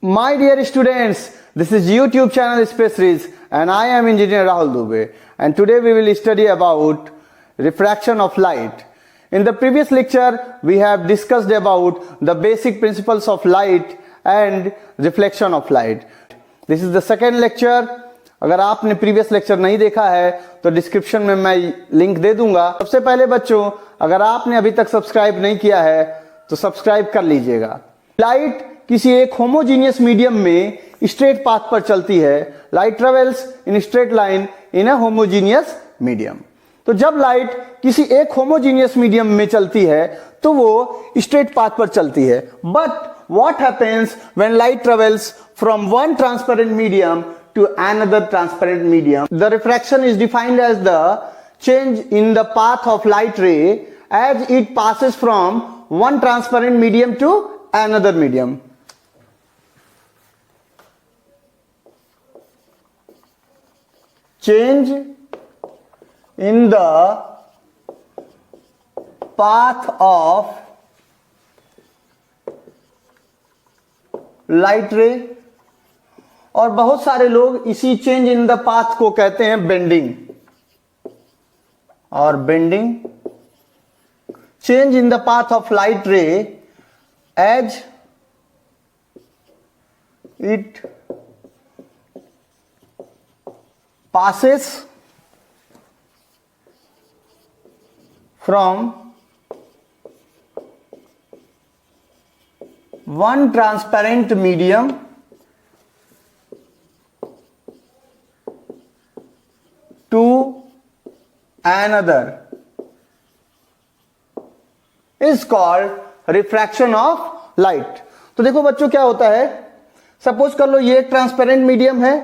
My dear students, this is YouTube channel Space Series and I am Engineer Rahul Dubey, and today we will study about refraction of light. In the previous lecture, we have discussed about the basic principles of light and reflection of light. This is the second lecture. अगर आपने previous lecture नहीं देखा है तो description में मैं link दे दूंगा. सबसे पहले बच्चों, अगर आपने अभी तक सब्सक्राइब नहीं किया है तो सब्सक्राइब कर लीजिएगा. लाइट किसी एक होमोजीनियस मीडियम में स्ट्रेट पाथ पर चलती है. Light travels in straight line in a homogeneous medium. तो जब लाइट किसी एक होमोजीनियस मीडियम में चलती है तो वो स्ट्रेट पाथ पर चलती है. But what happens when light travels from one transparent medium to another transparent medium? The refraction is defined as the change in the path of light ray as it passes from one transparent medium to another medium. Change in the path of light रे, और बहुत सारे लोग इसी change in the path को कहते हैं bending और bending. Change in the path of light ray as it passes from one transparent medium to another is called refraction of light. तो देखो बच्चों क्या होता है, सपोज कर लो ये एक ट्रांसपेरेंट मीडियम है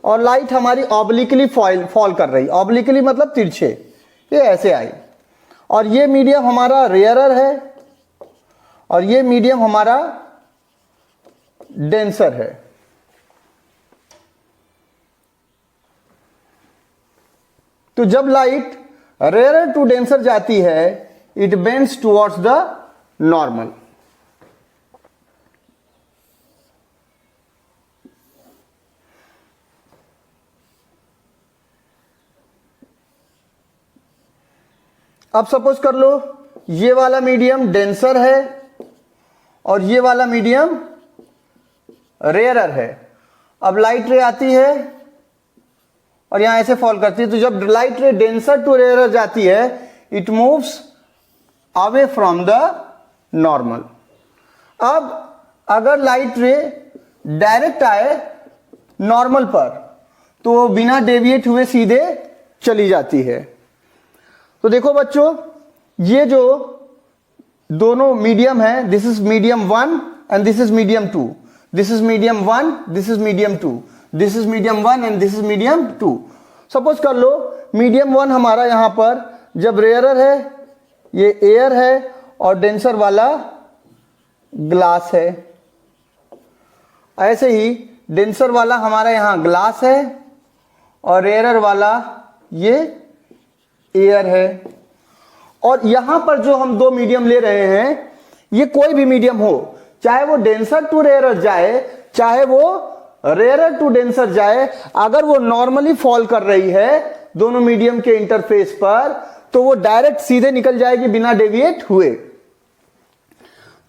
और लाइट हमारी ऑब्लिकली फॉल कर रही. ऑब्लिकली मतलब तिरछे, ये ऐसे आई, और ये मीडियम हमारा रेयरर है और ये मीडियम हमारा डेंसर है. तो जब लाइट रेयरर टू डेंसर जाती है it bends towards the normal. अब सपोज कर लो ये वाला मीडियम डेंसर है और ये वाला मीडियम रेयरर है. अब लाइट रे आती है और यहां ऐसे फॉल करती है. तो जब light ray denser to rarer जाती है it moves away from the normal. अब अगर लाइट रे डायरेक्ट आए नॉर्मल पर तो वो बिना डेविएट हुए सीधे चली जाती है. तो देखो बच्चों, ये जो दोनों मीडियम है, this is medium 1 and this is medium 2. This is medium 1, this is medium 2. This is medium 1 and this is medium 2. Suppose कर लो मीडियम 1 हमारा यहां पर जब रेयरर है, ये एयर है और डेंसर वाला ग्लास है. ऐसे ही डेंसर वाला हमारा यहां ग्लास है और रेयरर वाला ये एयर है. और यहां पर जो हम दो मीडियम ले रहे हैं, ये कोई भी मीडियम हो, चाहे वो डेंसर टू रेयरर जाए चाहे वो रेयरर टू डेंसर जाए, अगर वो नॉर्मली फॉल कर रही है दोनों मीडियम के इंटरफेस पर तो वो डायरेक्ट सीधे निकल जाएगी बिना डेविएट हुए.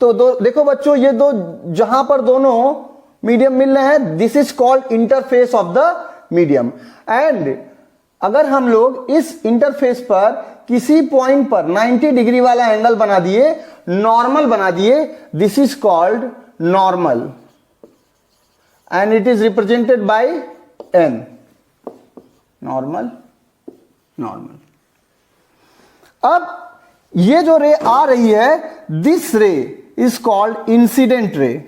तो देखो बच्चों, ये दो जहां पर दोनों मीडियम मिल रहे हैं this is called interface of the medium. And अगर हम लोग इस इंटरफेस पर किसी पॉइंट पर 90 डिग्री वाला एंगल बना दिए, नॉर्मल बना दिए, this is called normal and it is represented by N. Normal normal. अब ये जो रे आ रही है दिस रे इज कॉल्ड इंसिडेंट रे,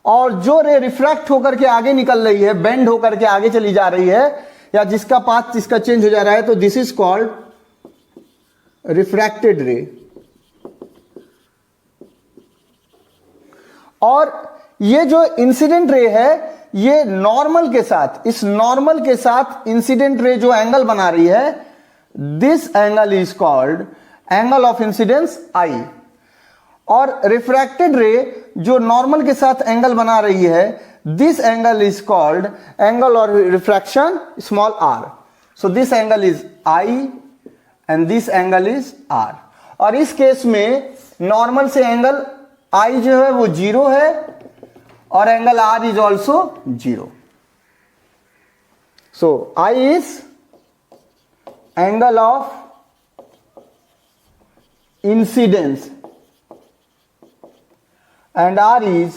और जो रे रिफ्रैक्ट होकर के आगे निकल रही है, बेंड होकर के आगे चली जा रही है, या जिसका पाथ जिसका चेंज हो जा रहा है, तो दिस इज कॉल्ड रिफ्रैक्टेड रे. और ये जो इंसिडेंट रे है ये नॉर्मल के साथ, इस नॉर्मल के साथ इंसिडेंट रे जो एंगल बना रही है this angle is called angle of incidence I. और रिफ्रैक्टेड रे जो नॉर्मल के साथ एंगल बना रही है, this angle is called angle और refraction small R. So this angle is I and this angle is R. और इस केस में नॉर्मल से एंगल आई जो है वो 0 है और angle R is also 0. So I is angle of incidence and R is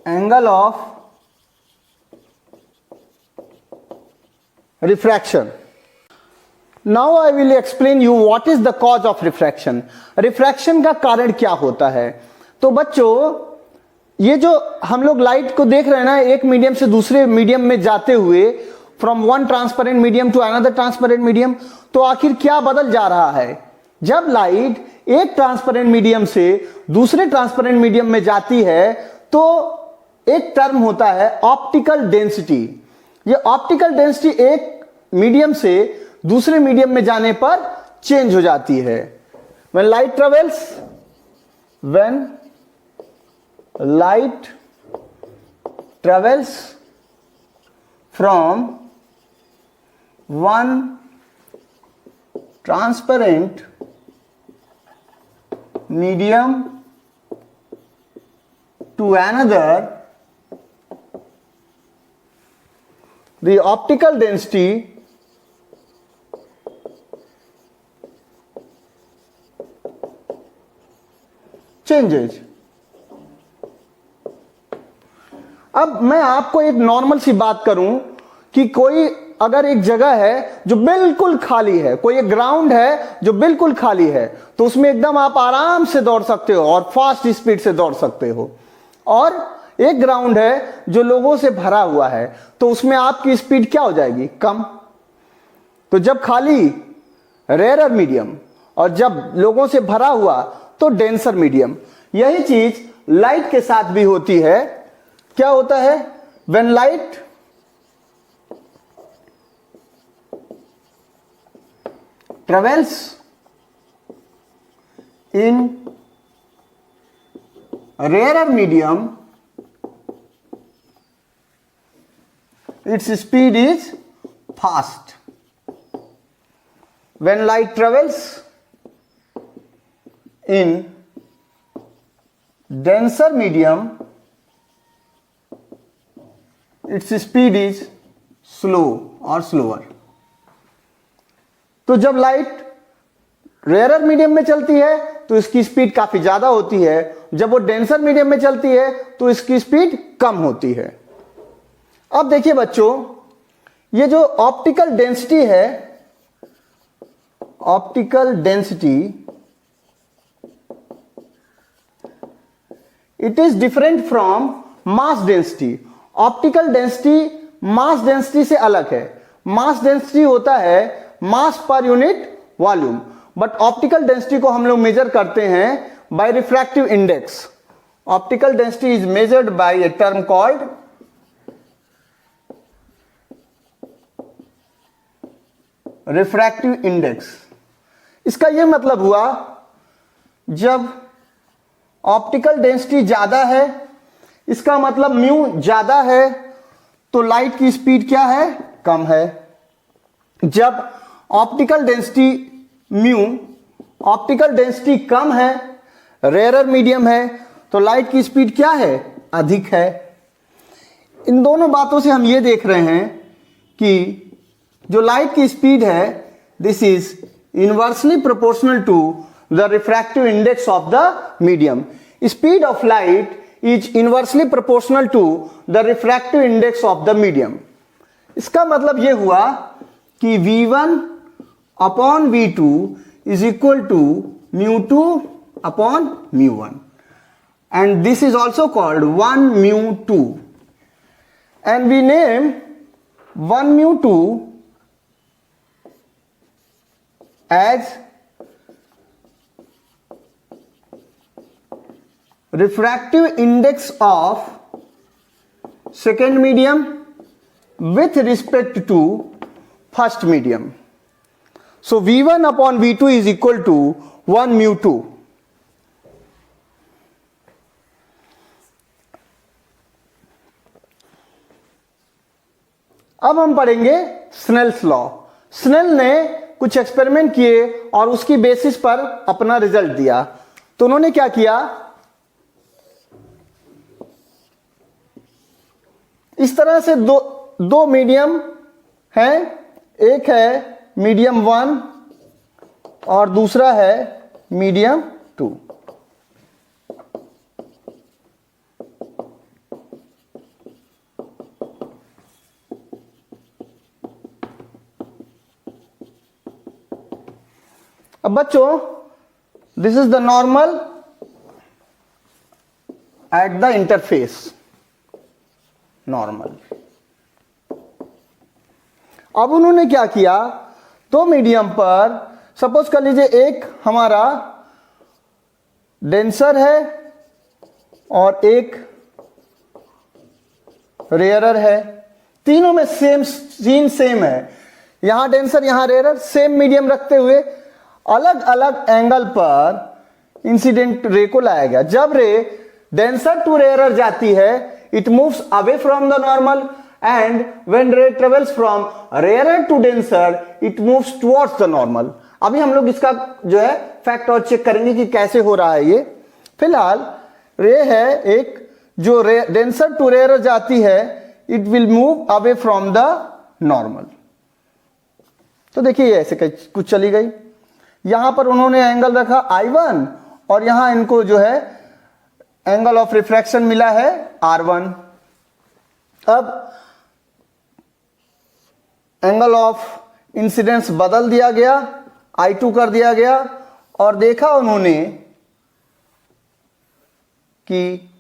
angle of refraction. Now I will explain you what is the cause of refraction. Refraction का कारण क्या होता है. तो बच्चों ये जो हम लोग लाइट को देख रहे हैं ना, एक मीडियम से दूसरे मीडियम में जाते हुए, from one transparent medium to another transparent medium, तो आखिर क्या बदल जा रहा है. जब लाइट एक ट्रांसपेरेंट मीडियम से दूसरे ट्रांसपेरेंट मीडियम में जाती है तो एक टर्म होता है ऑप्टिकल डेंसिटी. ये ऑप्टिकल डेंसिटी एक मीडियम से दूसरे मीडियम में जाने पर चेंज हो जाती है. When light travels from one transparent medium to another, the optical density changes. अब मैं आपको एक नॉर्मल सी बात करूं कि कोई अगर एक जगह है जो बिल्कुल खाली है, कोई एक ग्राउंड है जो बिल्कुल खाली है, तो उसमें एकदम आप आराम से दौड़ सकते हो और फास्ट स्पीड से दौड़ सकते हो. और एक ग्राउंड है जो लोगों से भरा हुआ है, तो उसमें आपकी स्पीड क्या हो जाएगी, कम. तो जब खाली रेयर मीडियम और जब लोगों से भरा हुआ तो डेंसर मीडियम. यही चीज लाइट के साथ भी होती है. क्या होता है, when light travels in rarer medium, its speed is fast. When light travels in denser medium, its speed is slow or slower. तो जब लाइट रेयर मीडियम में चलती है तो इसकी स्पीड काफी ज्यादा होती है, जब वो डेंसर मीडियम में चलती है तो इसकी स्पीड कम होती है. अब देखिए बच्चों, ये जो ऑप्टिकल डेंसिटी है, optical density it is different from mass density. Optical density mass density से अलग है. मास डेंसिटी होता है mass per unit volume, but optical density को हम लोग मेजर करते हैं by refractive index. Optical density is measured by a term called refractive index. इसका यह मतलब हुआ जब ऑप्टिकल डेंसिटी ज्यादा है, इसका मतलब म्यू ज्यादा है, तो लाइट की स्पीड क्या है, कम है. जब ऑप्टिकल डेंसिटी कम है, रेयर मीडियम है, तो लाइट की स्पीड क्या है, अधिक है. इन दोनों बातों से हम ये देख रहे हैं कि जो लाइट की स्पीड है, this is inversely proportional to the refractive index of the medium. Speed of light is inversely proportional to the refractive index of the medium. इसका मतलब यह हुआ कि V1 upon V2 is equal to mu2 upon mu1, and this is also called 1 mu2, and we name 1 mu2 as refractive index of second medium with respect to first medium. So V1 upon V2 is equal to 1 mu 2. अब हम पढ़ेंगे Snell's law. Snail ने कुछ experiment किए और उसकी basis पर अपना रिजल्ट दिया। तो उन्होंने क्या किया, इस तरह से दो मीडियम हैं, एक है मीडियम 1 और दूसरा है मीडियम 2। अब बच्चों, this is the normal at the interface, normal. अब उन्होंने क्या किया, दो मीडियम पर सपोज कर लीजिए एक हमारा डेंसर है और एक रेयरर है। तीनों में सेम सीन सेम है, यहां डेंसर यहां रेयरर, सेम मीडियम रखते हुए अलग अलग एंगल पर इंसिडेंट रे को लाया गया। जब रे डेंसर टू रेयरर जाती है, it moves away from the normal, and when ray travels from rarer to denser, it moves towards the normal. अभी हम लोग इसका जो है फैक्ट और चेक करेंगे कि कैसे हो रहा है ये। फिलहाल रे है एक जो डेंसर टू रेयरर जाती है, it will move away from the normal. तो देखिए ऐसे कुछ चली गई, यहां पर उन्होंने एंगल रखा I1 और यहां इनको जो है एंगल ऑफ रिफ्रैक्शन मिला है R1। अब एंगल ऑफ इंसिडेंस बदल दिया गया, I2 कर दिया गया, और देखा उन्होंने कि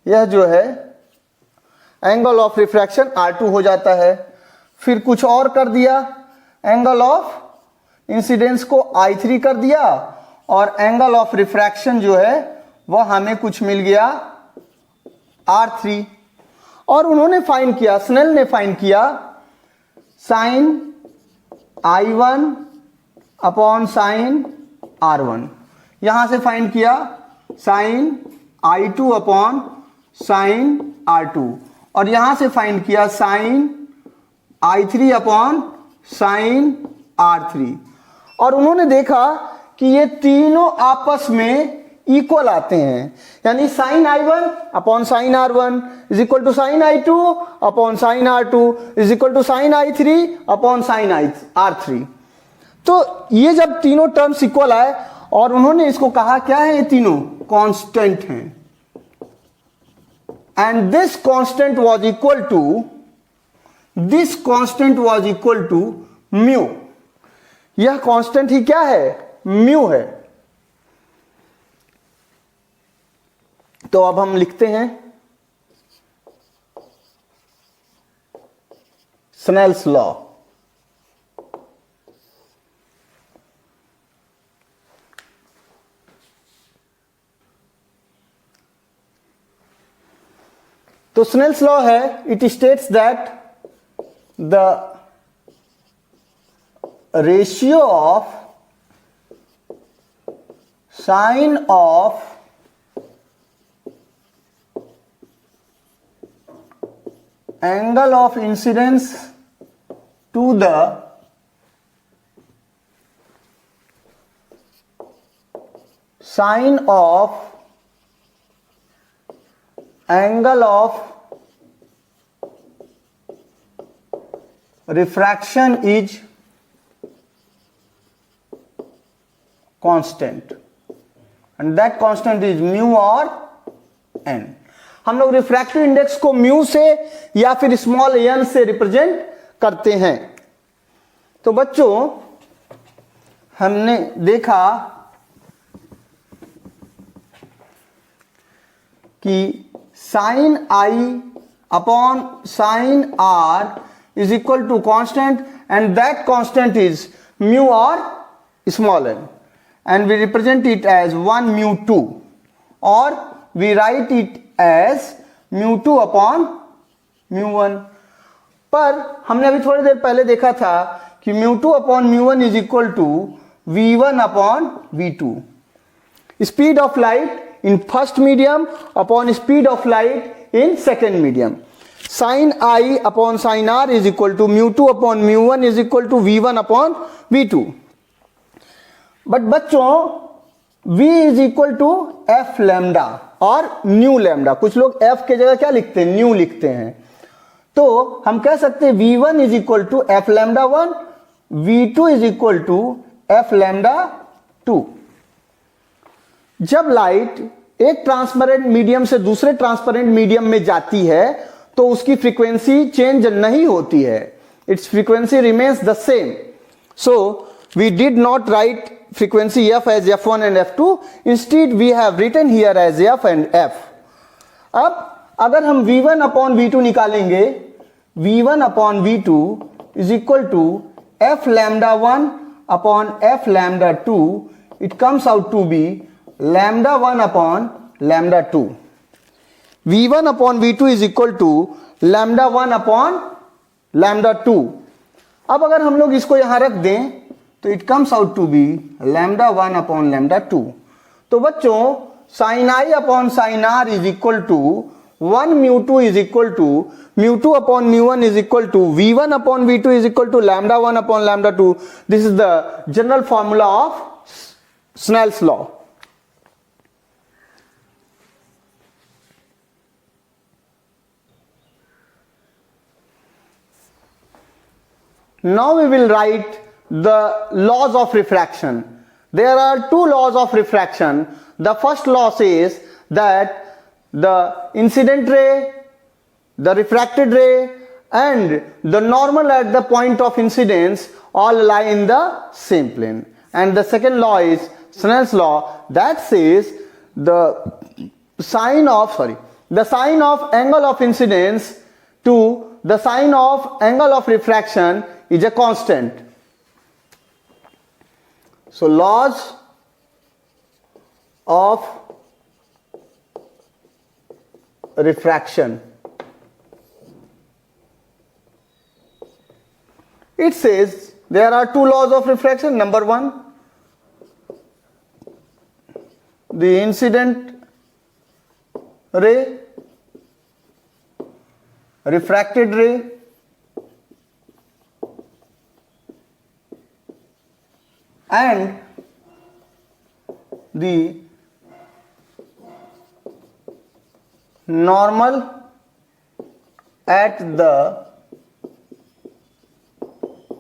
यह जो है एंगल ऑफ रिफ्रैक्शन R2 हो जाता है। फिर कुछ और कर दिया, एंगल ऑफ इंसिडेंस को I3 कर दिया, और एंगल ऑफ रिफ्रैक्शन जो है वह हमें कुछ मिल गया R3। और उन्होंने फाइंड किया, स्नेल ने फाइंड किया sign I1 upon sine R1। यहां से फाइंड किया sign I2 upon sine R2, और यहां से फाइंड किया sign I3 upon sine R3। और उन्होंने देखा कि ये तीनों आपस में इक्वल आते हैं, यानी sine I1 upon sine R1 is equal to sine I2 upon sine R2 is equal to sine I3 upon sine R3। तो ये जब तीनों टर्म्स इक्वल आए, और उन्होंने इसको कहा क्या है, ये तीनों कांस्टेंट हैं, and this constant was equal to mu. यह कांस्टेंट ही क्या है, म्यू है। तो अब हम लिखते हैं स्नेल्स लॉ। तो स्नेल्स लॉ है, it states that the ratio of sine of angle of incidence to the sine of angle of refraction is constant, and that constant is mu or n। हम लोग refractive index को mu से या फिर small n से represent करते हैं। तो बच्चों, हमने देखा कि sine I upon sine R is equal to constant, and that constant is mu और small n, and we represent it as 1 mu 2, और we write it as mu 2 upon mu 1। पर हमने अभी थोड़ी देर पहले देखा था कि μ2 upon μ1 is equal to v1 upon v2, speed of light in first medium upon speed of light in second medium. Sine I upon sine R is equal to μ2 upon μ1 is equal to v1 upon v2. But बच्चों v is equal to F lambda और nu lambda. कुछ लोग f के जगह क्या लिखते हैं, new लिखते हैं. तो हम कह सकते हैं v1 is equal to F lambda 1, v2 is equal to F lambda 2. जब लाइट एक ट्रांसपेरेंट मीडियम से दूसरे ट्रांसपेरेंट मीडियम में जाती है तो उसकी फ्रीक्वेंसी चेंज नहीं होती है, its frequency remains the same. So we did not write frequency f as f1 and f2, instead we have written here as f and f. अब अगर हम v1 अपॉन v2 निकालेंगे, v1 upon v2 is equal to f lambda 1 upon f lambda 2, it comes out to be lambda 1 upon lambda 2. v1 upon v2 is equal to lambda 1 upon lambda 2. अब अगर हम लोग इसको यहां रख दें तो it comes out to be lambda 1 upon lambda 2. तो बच्चों sine I upon sine R is equal to 1 μ2 is equal to μ2 upon μ1 is equal to v1 upon v2 is equal to lambda 1 upon lambda 2. This is the general formula of Snell's law. Now we will write the laws of refraction. There are two laws of refraction. The first law says that the incident ray, the refracted ray and the normal at the point of incidence all lie in the same plane. And the second law is Snell's law, that says the sine of angle of incidence to the sine of angle of refraction is a constant. So laws of refraction. It says there are two laws of refraction. Number one, the incident ray, refracted ray, and the normal at the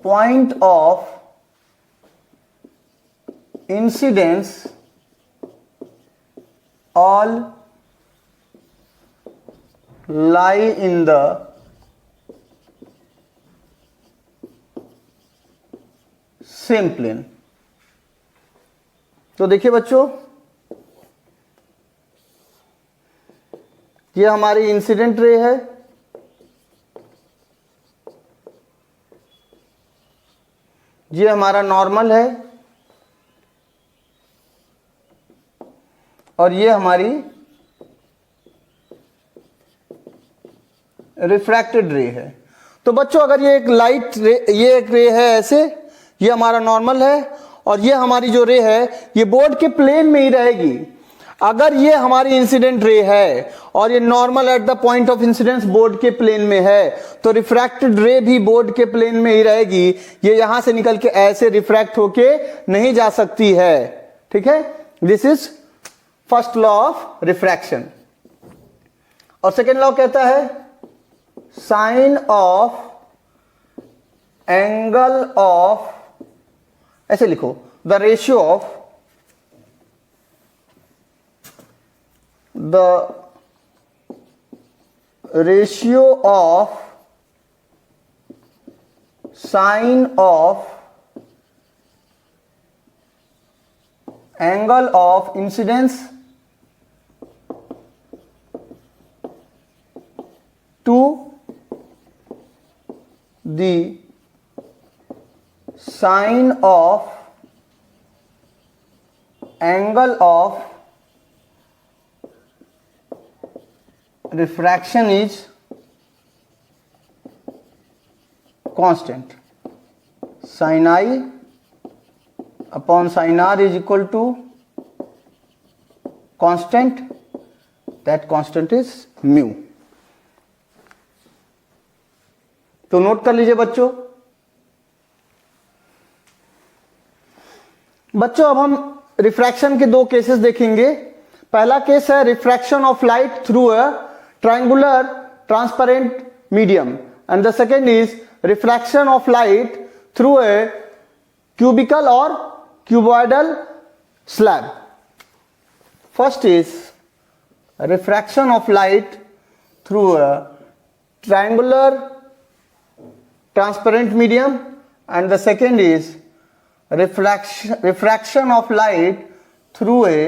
point of incidence all lie in the same plane. तो देखिए बच्चों, ये हमारी incident ray है, ये हमारा normal है और ये हमारी रिफ्रैक्टेड रे है. तो बच्चों अगर ये एक लाइट रे, ये एक रे है ऐसे, ये हमारा नॉर्मल है और ये हमारी जो रे है ये बोर्ड के प्लेन में ही रहेगी. अगर ये हमारी इंसिडेंट रे है और ये normal at the point of incidence board के प्लेन में है तो रिफ्रैक्टेड रे भी बोर्ड के प्लेन में ही रहेगी. ये यहां से निकल के ऐसे रिफ्रैक्ट होके नहीं जा सकती है. ठीक है, this is first law of refraction. और सेकेंड लॉ कहता है साइन ऑफ एंगल ऑफ, ऐसे लिखो, the ratio of sine of angle of incidence to the sine of angle of refraction is constant, sin i upon sin r is equal to constant, that constant is mu. तो note कर लीजिए बच्चों। अब हम refraction के दो cases देखेंगे। पहला केस है refraction of light through a triangular transparent medium, and the second is refraction of light through a cubical or cuboidal slab. First is refraction of light through a triangular transparent medium, and the second is refraction of light through a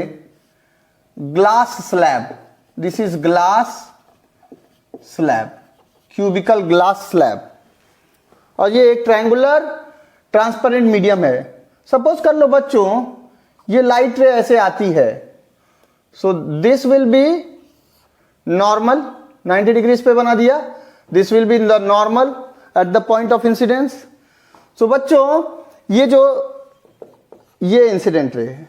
glass slab. This is glass slab, cubical glass slab, और ये एक triangular transparent medium है। Suppose कर लो बच्चों ये light ray ऐसे आती है, so this will be normal, 90 degrees पे बना दिया, this will be in the normal at the point of incidence. So बच्चों ये इंसिडेंट रे है,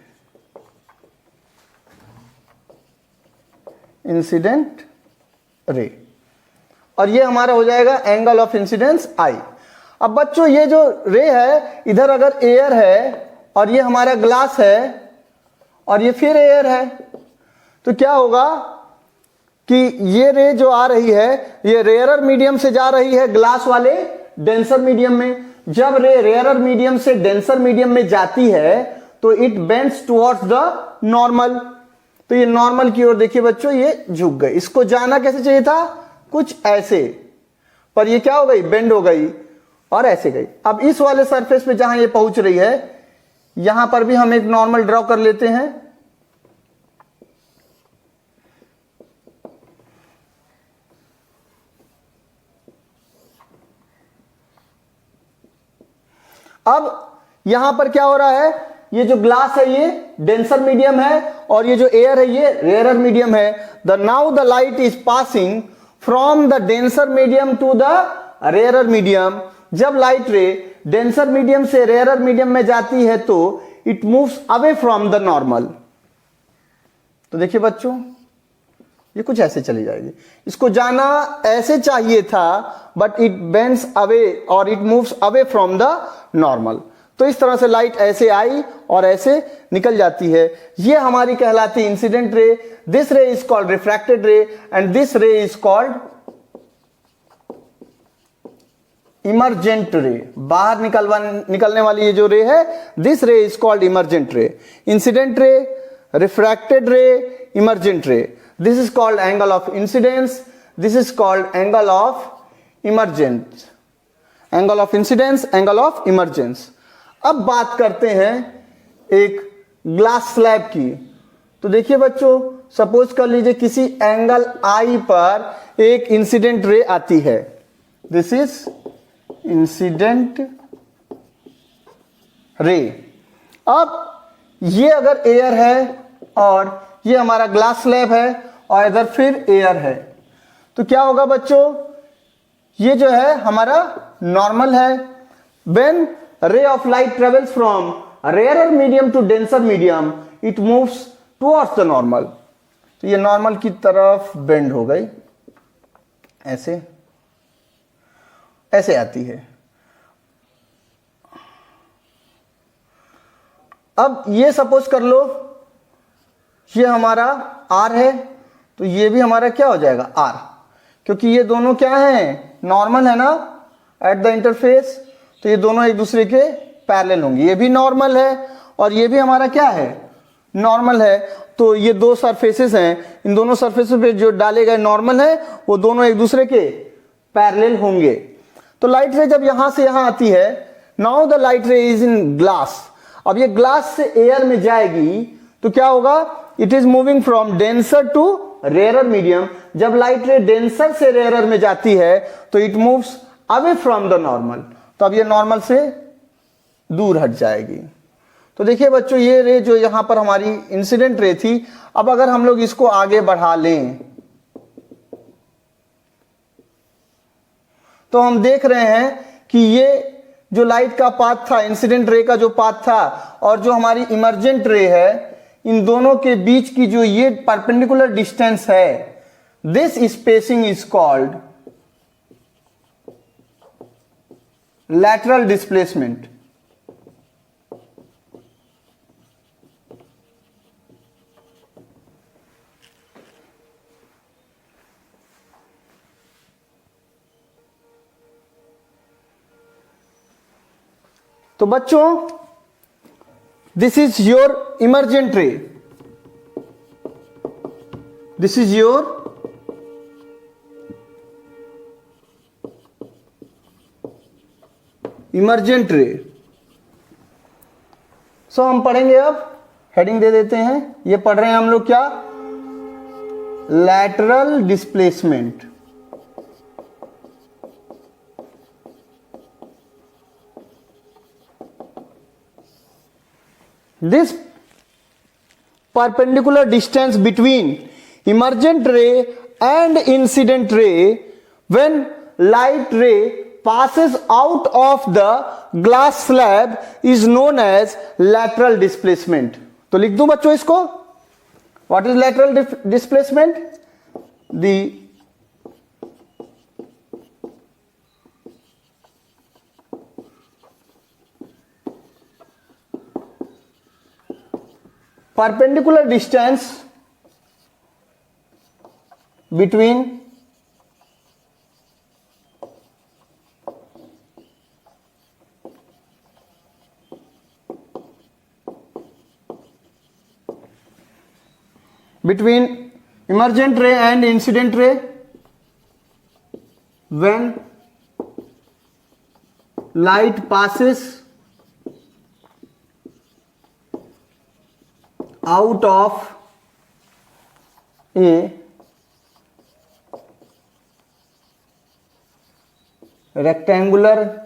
इंसिडेंट रे, और ये हमारा हो जाएगा एंगल ऑफ इंसिडेंस आई। अब बच्चों ये जो रे है, इधर अगर एयर है और ये हमारा ग्लास है और ये फिर एयर है, तो क्या होगा कि ये रे जो आ रही है ये रेयरर मीडियम से जा रही है ग्लास वाले डेंसर मीडियम में। जब रे रेयरर मीडियम से डेंसर मीडियम में जाती है तो it bends towards the normal. तो ये नॉर्मल की ओर देखिए बच्चों ये झुक गई। इसको जाना कैसे चाहिए था, कुछ ऐसे, पर ये क्या हो गई, बेंड हो गई और ऐसे गई। अब इस वाले सरफेस पे जहां ये पहुंच रही है यहां पर भी हम एक नॉर्मल ड्रॉ कर लेते हैं। अब यहां पर क्या हो रहा है, ये जो ग्लास है ये डेंसर मीडियम है और ये जो एयर है ये रेयरर मीडियम है। The now the light is passing from the denser medium to the rarer medium. जब लाइट रे डेंसर मीडियम से रेयरर मीडियम में जाती है तो it moves away from the normal. तो देखिए बच्चों ये कुछ ऐसे चली जाएगी, इसको जाना ऐसे चाहिए था बट इट बेंड्स अवे और it moves away from the normal. तो इस तरह से लाइट ऐसे आई और ऐसे निकल जाती है। ये हमारी कहलाती है इंसिडेंट रे। दिस रे इज कॉल्ड रिफ्रैक्टेड रे एंड दिस रे इज कॉल्ड इमर्जेंट रे। बाहर निकलने वाली ये जो रे है, दिस रे इज कॉल्ड इमर्जेंट रे। इंसिडेंट रे, रिफ्रैक्टेड रे, emergent ray. This is called angle of incidence, this is called angle of emergence, angle of incidence, angle of emergence. अब बात करते हैं एक ग्लास स्लैब की। तो देखिए बच्चों सपोज कर लीजिए किसी एंगल आई पर एक इंसिडेंट रे आती है, दिस इज इंसिडेंट रे। अब ये अगर एयर है और ये हमारा ग्लास स्लैब है और इधर फिर एयर है, तो क्या होगा बच्चों, ये जो है हमारा नॉर्मल है। When ray of light travels from rarer medium to denser medium it moves towards the normal. तो ये नॉर्मल की तरफ बेंड हो गई, ऐसे ऐसे आती है। अब ये सपोज कर लो ये हमारा R है, तो ये भी हमारा क्या हो जाएगा R, क्योंकि ये दोनों क्या हैं, नॉर्मल है ना एट द इंटरफेस, तो ये दोनों एक दूसरे के पैरेलल होंगे। ये भी नॉर्मल है और ये भी हमारा क्या है, नॉर्मल है। तो ये दो सरफेसेस हैं, इन दोनों सरफेसेस पे जो डाले गए नॉर्मल है वो दोनों एक दूसरे के पैरेलल होंगे। तो लाइट रे जब यहां से यहां आती है, नाउ द लाइट रे इज इन ग्लास। अब ये ग्लास से एयर में जाएगी तो क्या होगा, it is moving from denser to rarer medium. जब लाइट रे डेंसर से रेयरर में जाती है तो it moves away from the normal. तो अब ये नॉर्मल से दूर हट जाएगी। तो देखिए बच्चों ये रे जो यहां पर हमारी इंसिडेंट रे थी, अब अगर हम लोग इसको आगे बढ़ा लें तो हम देख रहे हैं कि कि ये जो लाइट का पाथ था, इंसिडेंट रे का जो पाथ था और जो हमारी इमर्जेंट रे है, इन दोनों के बीच की जो ये परपेंडिकुलर डिस्टेंस है, this spacing is called lateral displacement. तो बच्चों, this is your emergent ray, this is your emergent ray. So हम पढ़ेंगे, अब हेडिंग दे देते हैं, ये पढ़ रहे हैं हम लोग क्या, lateral displacement. This perpendicular distance between emergent ray and incident ray when light ray passes out of the glass slab is known as lateral displacement. तो लिख दूं बच्चों इसको, what is lateral displacement? The perpendicular distance between emergent ray and incident ray when light passes out of a rectangular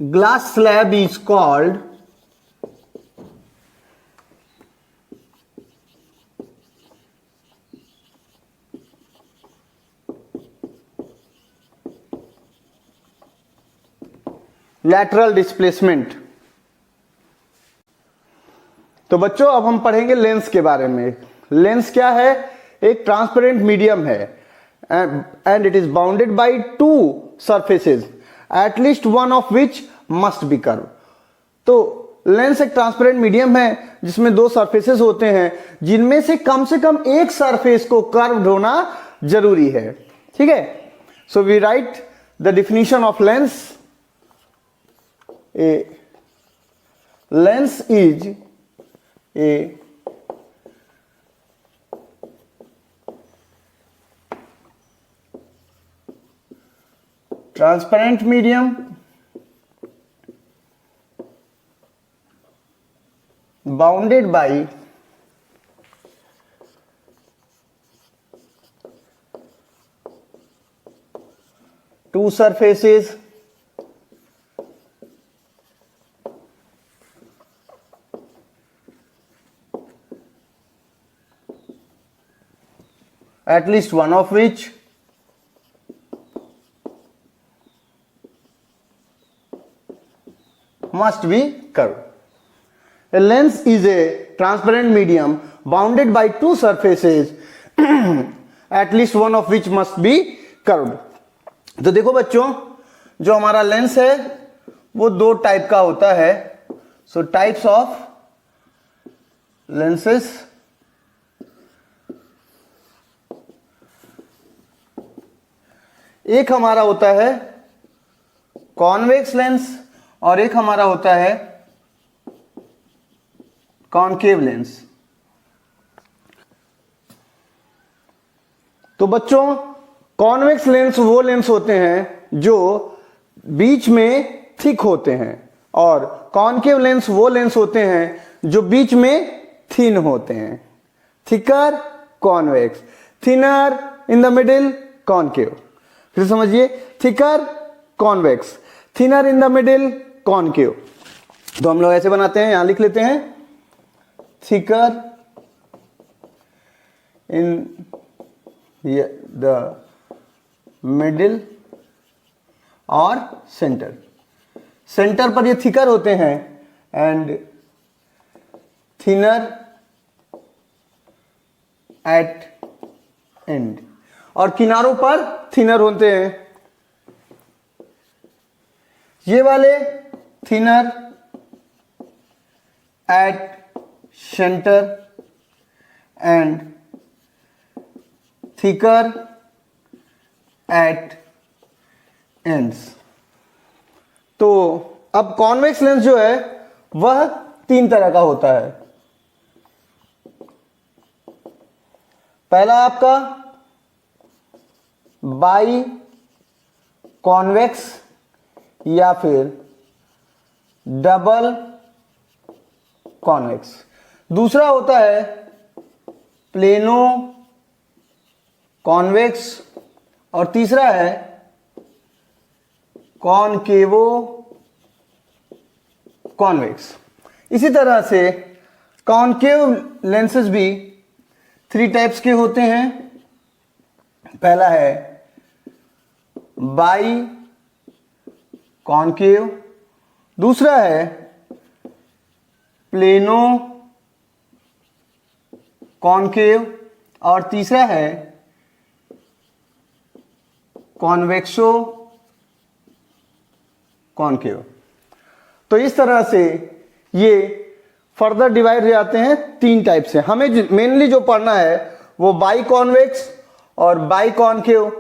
glass slab is called lateral displacement. तो बच्चों, अब हम पढ़ेंगे लेंस के बारे में। लेंस क्या है? एक ट्रांसपेरेंट मीडियम है and it is bounded by two surfaces at least one of which must be curve. तो लेंस एक ट्रांसपेरेंट मीडियम है जिसमें दो सरफेसेस होते हैं, जिनमें से कम एक सरफेस को कर्व्ड होना जरूरी है। ठीक है, so we write the definition of lens. A lens is a transparent medium bounded by two surfaces at least one of which must be curved. A lens is a transparent medium bounded by two surfaces at least one of which must be curved. तो देखो बच्चों, जो हमारा lens है वो दो type का होता है। सो टाइप्स ऑफ लेंसेस, एक हमारा होता है कॉन्वेक्स लेंस और एक हमारा होता है कॉनकेव लेंस। तो बच्चों, कॉन्वेक्स लेंस वो लेंस होते हैं जो बीच में थिक होते हैं और कॉनकेव लेंस वो लेंस होते हैं जो बीच में थिन होते हैं। Thicker convex, thinner in the middle concave. फिर समझिए, thicker convex, thinner in the middle concave. तो हम लोग ऐसे बनाते हैं, यहां लिख लेते हैं थिकर इन द मिडिल और सेंटर। सेंटर पर ये थिकर होते हैं एंड थिनर एट एंड, और किनारों पर थिनर होते हैं। ये वाले thinner at centre and thicker at ends. तो अब कॉन्वेक्स लेंस जो है वह 3 तरह का होता है। पहला आपका बाई कॉन्वेक्स या फिर डबल कॉन्वेक्स। दूसरा होता है प्लेनो कॉन्वेक्स और तीसरा है कॉनकेवो कॉन्वेक्स। इसी तरह से कॉनकेव लेंसेज भी 3 टाइप्स के होते हैं। पहला है बाई कॉनकेव, दूसरा है प्लेनो कॉनकेव और तीसरा है कॉन्वेक्सो कॉनकेव। तो इस तरह से ये फर्दर डिवाइड हो जाते हैं 3 टाइप से। हमें मेनली जो पढ़ना है वो बाई कॉन्वेक्स और बाई कॉनकेव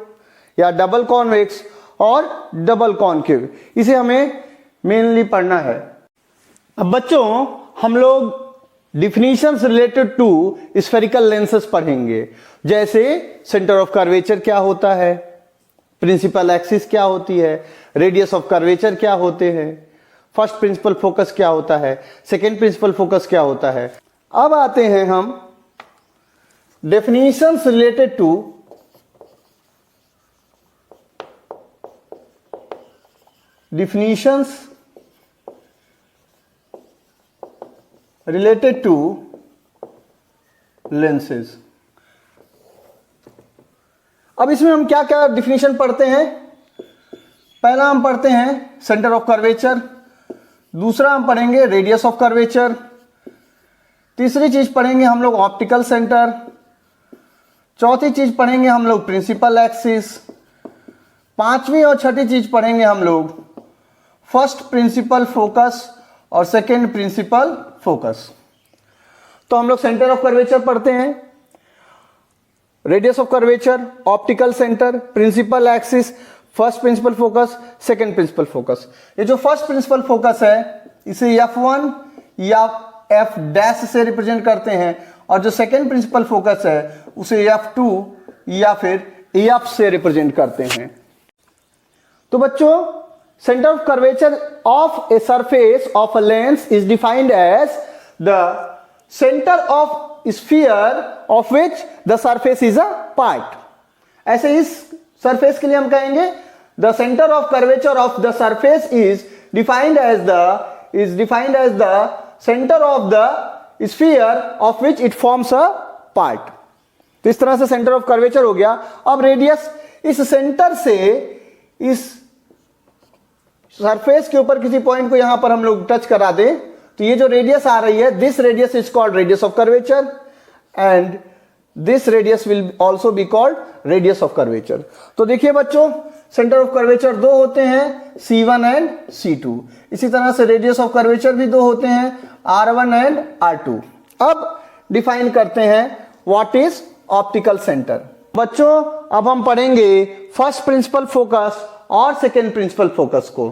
या डबल कॉन्वेक्स और डबल कॉनकेव, इसे हमें मेनली पढ़ना है। अब बच्चों हम लोग definitions related to spherical lenses पढ़ेंगे, जैसे सेंटर ऑफ कर्वेचर क्या होता है, प्रिंसिपल एक्सिस क्या होती है, रेडियस ऑफ कर्वेचर क्या होते हैं, फर्स्ट प्रिंसिपल फोकस क्या होता है, सेकेंड प्रिंसिपल फोकस क्या होता है। अब आते हैं हम डेफिनेशंस रिलेटेड टू लेंसेज। अब इसमें हम क्या क्या डिफिनीशन पढ़ते हैं। पहला हम पढ़ते हैं सेंटर ऑफ कर्वेचर, दूसरा हम पढ़ेंगे रेडियस ऑफ कर्वेचर, तीसरी चीज पढ़ेंगे हम लोग ऑप्टिकल सेंटर, चौथी चीज पढ़ेंगे हम लोग प्रिंसिपल एक्सिस, पांचवी और छठी चीज पढ़ेंगे हम लोग फर्स्ट प्रिंसिपल फोकस और सेकेंड प्रिंसिपल फोकस। तो हम लोग सेंटर ऑफ कर्वेचर पढ़ते हैं, radius of curvature, optical centre, principal axis, first principal focus, second principal focus. ये जो फर्स्ट प्रिंसिपल फोकस है इसे F1 या F डैश से रिप्रेजेंट करते हैं, और जो सेकेंड प्रिंसिपल फोकस है उसे F2 या फिर F से रिप्रेजेंट करते हैं। तो बच्चों centre of curvature of a surface of a lens is defined as the centre of sphere of which the surface is a part. ऐसे इस सरफेस के लिए हम कहेंगे the centre of curvature of the surface is defined as the centre of the sphere of which it forms a part. तो इस तरह से सेंटर ऑफ कर्वेचर हो गया। अब रेडियस, इस सेंटर से इस सरफेस के ऊपर किसी पॉइंट को यहां पर हम लोग टच करा दें तो ये जो रेडियस आ रही है, this radius is called radius of curvature and this radius will also be called radius of curvature. तो देखिए बच्चों सेंटर ऑफ कर्वेचर 2 होते हैं, C1 एंड C2। इसी तरह से रेडियस ऑफ कर्वेचर भी 2 होते हैं, R1 एंड R2। अब डिफाइन करते हैं व्हाट इज ऑप्टिकल सेंटर। बच्चों अब हम पढ़ेंगे फर्स्ट प्रिंसिपल फोकस और सेकेंड प्रिंसिपल फोकस को।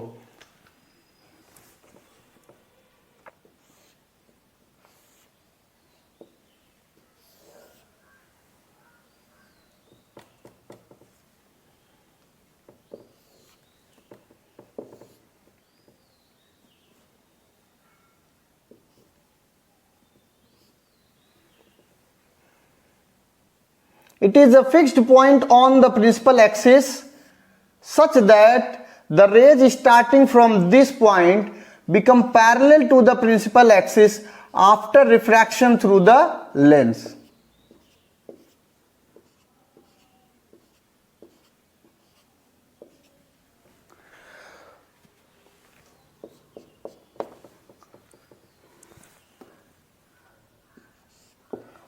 It is a fixed point on the principal axis such that the rays starting from this point become parallel to the principal axis after refraction through the lens.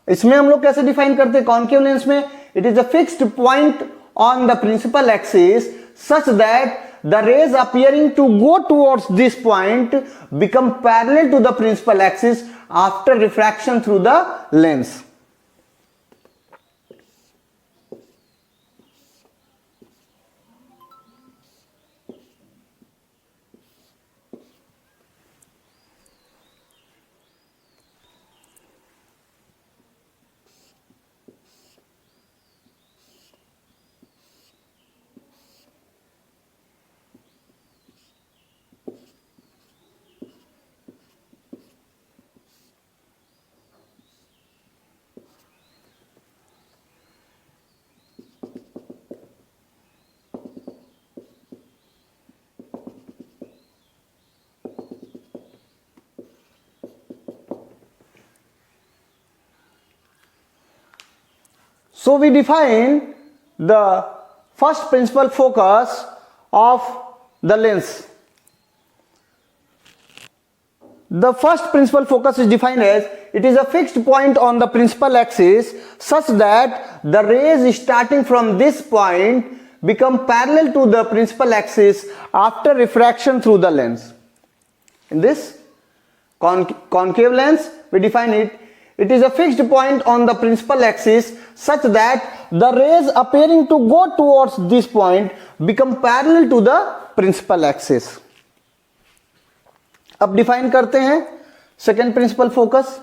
इसमें हम लोग कैसे define करते हैं concave lens में? It is a fixed point on the principal axis such that the rays appearing to go towards this point become parallel to the principal axis after refraction through the lens. So we define the first principal focus of the lens. The first principal focus is defined as it is a fixed point on the principal axis such that the rays starting from this point become parallel to the principal axis after refraction through the lens. In this concave lens, we define it is a fixed point on the principal axis such that the rays appearing to go towards this point become parallel to the principal axis. अब define करते हैं second principal focus.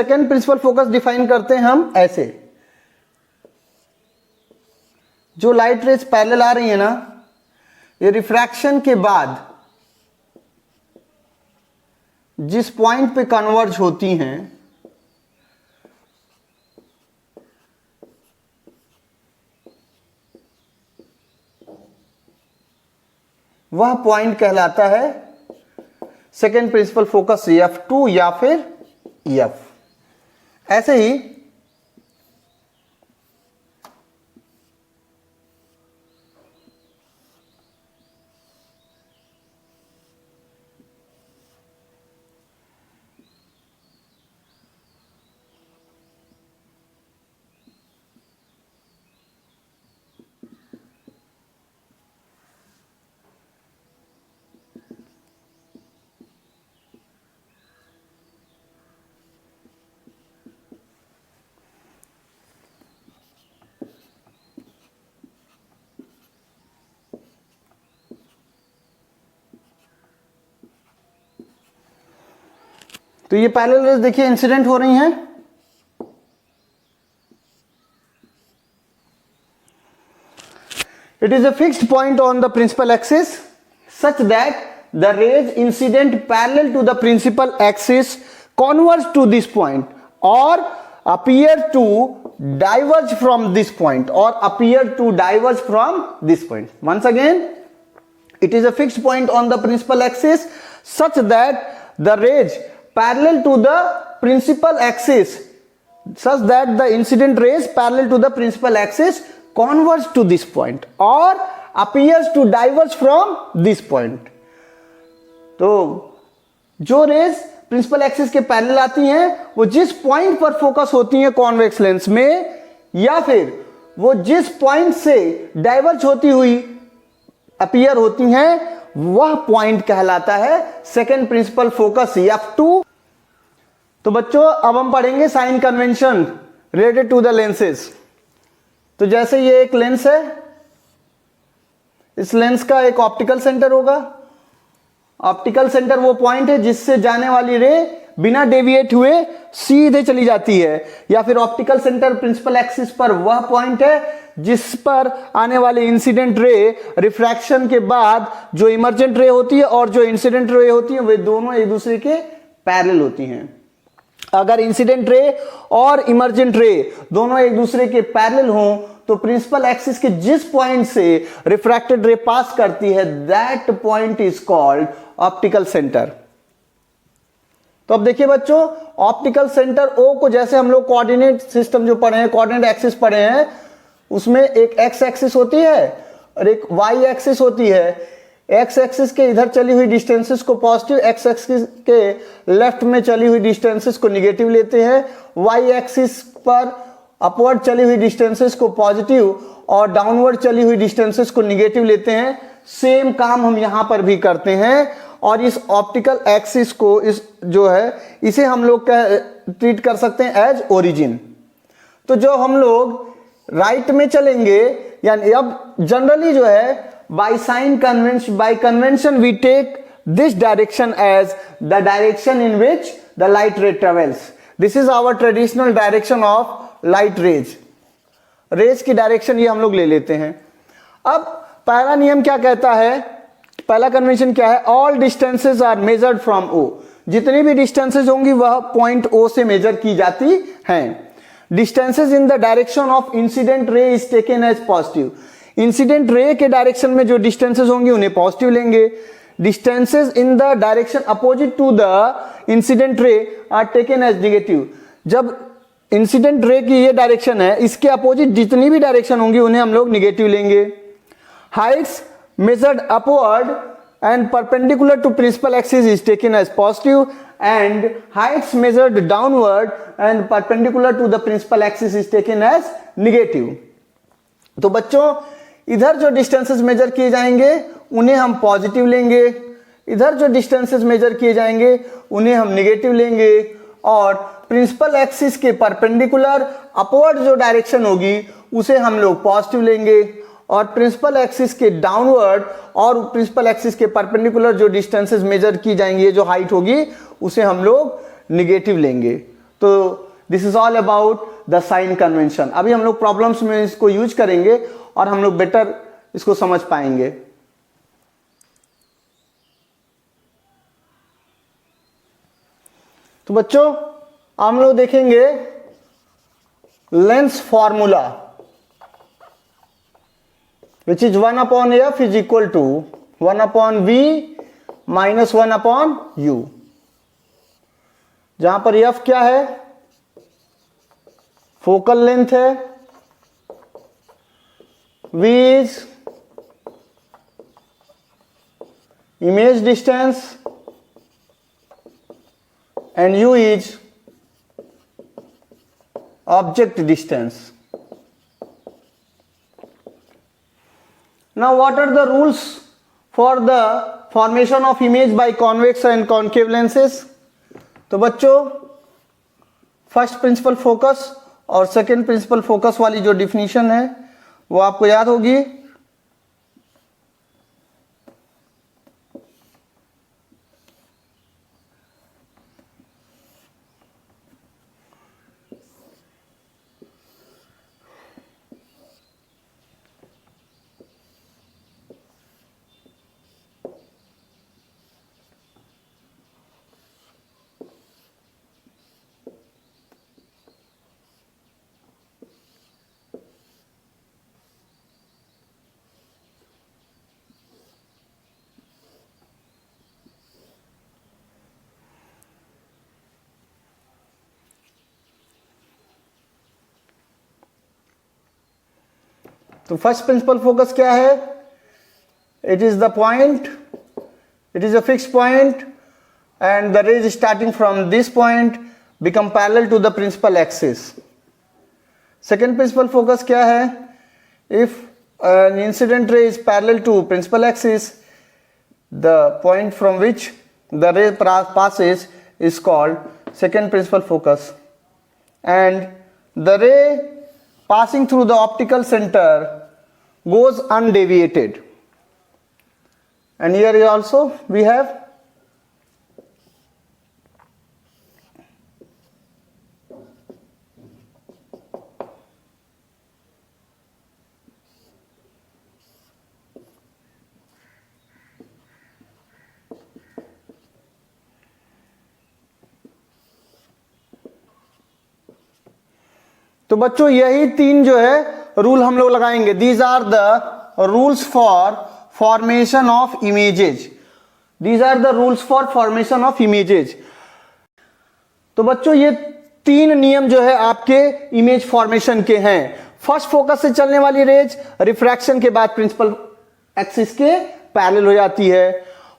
Second principal focus define करते हैं हम ऐसे. जो light rays parallel आ रही है ना, ये रिफ्रैक्शन के बाद जिस पॉइंट पे कन्वर्ज होती हैं वह पॉइंट कहलाता है सेकेंड प्रिंसिपल फोकस F2 या फिर F. ऐसे ही तो ये पैरेलल रेज देखिए इंसिडेंट हो रही हैं. It is a fixed point on the principal axis such that the rays incident parallel to the principal axis converge to this point or appear to diverge from this point or appear to diverge from this point. Once again, it is a fixed point on the principal axis such that the rays parallel to the principal axis such that the incident rays parallel to the principal axis converge to this point or appears to diverge from this point. तो जो raise principal axis के parallel आती हैं वो जिस point पर focus होती हैं कॉन्वेक्स लेंस में या फिर वो जिस पॉइंट से डाइवर्ज होती हुई अपीयर होती हैं वह पॉइंट कहलाता है सेकेंड प्रिंसिपल फोकस F2. तो बच्चों अब हम पढ़ेंगे sign convention related to the lenses. तो जैसे ये एक लेंस है, इस लेंस का एक ऑप्टिकल सेंटर होगा. ऑप्टिकल सेंटर वो पॉइंट है जिससे जाने वाली रे बिना डेविएट हुए सीधे चली जाती है, या फिर ऑप्टिकल सेंटर प्रिंसिपल एक्सिस पर वह पॉइंट है जिस पर आने वाली इंसिडेंट रे रिफ्रैक्शन के बाद जो इमर्जेंट रे होती है और जो इंसिडेंट रे होती है वे दोनों एक दूसरे के पैरेलल होती हैं. अगर इंसिडेंट रे और इमर्जेंट रे दोनों एक दूसरे के पैरेलल हों तो प्रिंसिपल एक्सिस के जिस पॉइंट से रिफ्रैक्टेड रे पास करती है that point is called optical centre. तो अब देखिए बच्चों, ऑप्टिकल सेंटर O को जैसे हम लोग कोऑर्डिनेट सिस्टम जो पढ़े हैं, कोऑर्डिनेट एक्सिस पढ़े हैं, उसमें एक एक्स एक्सिस होती है और एक वाई एक्सिस होती है। एक्स एक्सिस के इधर चली हुई डिस्टेंसेस को पॉजिटिव, एक्स एक्सिस के लेफ्ट में चली हुई डिस्टेंसेस को निगेटिव लेते हैं। वाई एक्सिस पर अपवर्ड चली हुई डिस्टेंसेस को पॉजिटिव और डाउनवर्ड चली हुई डिस्टेंसेस को निगेटिव लेते हैं। सेम काम हम यहां पर भी करते हैं और इस ऑप्टिकल एक्सिस को, इस जो है, इसे हम लोग ट्रीट कर सकते हैं एज ओरिजिन। तो जो हम लोग राइट में चलेंगे, यानी अब जनरली जो है by convention we take this direction as the direction in which the light ray travels. This is our traditional direction of light rays की डायरेक्शन ये हम लोग ले लेते हैं। अब पहला नियम क्या कहता है, पहला कन्वेंशन क्या है, all distances are measured from O. जितनी भी डिस्टेंसेस होंगी वह पॉइंट O से मेजर की जाती हैं। Distances in the direction of incident ray is taken as positive. Incident ray के डायरेक्शन में जो डिस्टेंसेस होंगी उन्हें पॉजिटिव लेंगे। Distances in the direction opposite to the incident ray are taken as negative. जब इंसिडेंट रे की ये direction है, इसके अपोजिट जितनी भी डायरेक्शन होंगी उन्हें हम लोग निगेटिव लेंगे। Heights measured upward and perpendicular to principal axis is taken as positive, and heights measured downward and perpendicular to the principal axis is taken as negative। तो बच्चों, इधर जो डिस्टेंसेस मेजर किए जाएंगे उन्हें हम पॉजिटिव लेंगे, इधर जो डिस्टेंसेस मेजर किए जाएंगे उन्हें हम निगेटिव लेंगे, और प्रिंसिपल एक्सिस के परपेंडिकुलर अपवर्ड जो डायरेक्शन होगी उसे हम लोग पॉजिटिव लेंगे, और प्रिंसिपल एक्सिस के डाउनवर्ड और प्रिंसिपल एक्सिस के परपेंडिकुलर जो डिस्टेंसेस मेजर की जाएंगी, जो हाइट होगी, उसे हम लोग निगेटिव लेंगे। तो this is all about the sign convention. अभी हम लोग प्रॉब्लम्स में इसको यूज करेंगे और हम लोग बेटर इसको समझ पाएंगे। तो बच्चों, हम लोग देखेंगे lens formula, which is 1 upon f is equal to 1 upon v minus 1 upon u, जहां पर f क्या है, फोकल लेंथ है, v is image distance and u is object distance. Now what are the rules for the formation of image by convex and concave lenses? तो बच्चों, first principal focus और second principal focus वाली जो definition है वो आपको याद होगी। तो फर्स्ट प्रिंसिपल फोकस क्या है, it is the point, it is a fix point and the rays starting from this point become parallel to the principal axis. Second principal focus क्या है, if an incident ray is parallel to principal axis, the point from which the ray passes is called second principal focus, and the ray passing through the optical center goes undeviated. And here also we have तो बच्चों यही तीन जो है rule हम लोग लगाएंगे. These are the rules for formation of images. These are the rules for formation of images. तो बच्चों ये 3 नियम जो है आपके इमेज फॉर्मेशन के हैं. फर्स्ट फोकस से चलने वाली रेज रिफ्रैक्शन के बाद प्रिंसिपल एक्सिस के पैरेलल हो जाती है.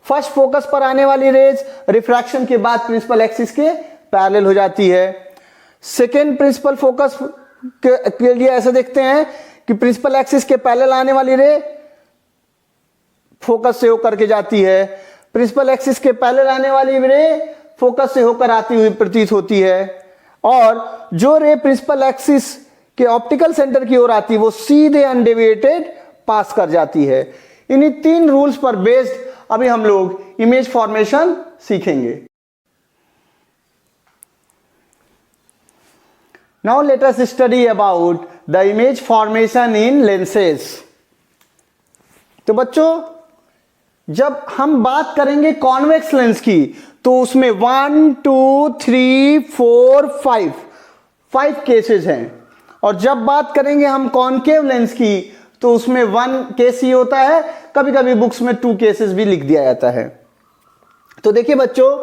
फर्स्ट फोकस पर आने वाली रेज रिफ्रैक्शन के बाद प्रिंसिपल एक्सिस के पैरेलल हो जाती है. सेकेंड प्रिंसिपल फोकस के लिए ऐसे देखते हैं कि प्रिंसिपल एक्सिस के पैरेलल आने वाली रे फोकस से होकर के जाती है. प्रिंसिपल एक्सिस के पैरेलल आने वाली रे फोकस से होकर आती हुई प्रतीत होती है. और जो रे प्रिंसिपल एक्सिस के ऑप्टिकल सेंटर की ओर आती है वो सीधे अनडेविएटेड पास कर जाती है. इन्हीं 3 रूल्स पर बेस्ड अभी हम लोग इमेज फॉर्मेशन सीखेंगे. Now let us study about the image formation in lenses. तो बच्चों जब हम बात करेंगे कॉन्वेक्स लेंस की तो उसमें 1 2 3 4 5 केसेस हैं. और जब बात करेंगे हम कॉनकेव लेंस की तो उसमें 1 केस ही होता है. कभी कभी बुक्स में 2 केसेस भी लिख दिया जाता है. तो देखिए बच्चों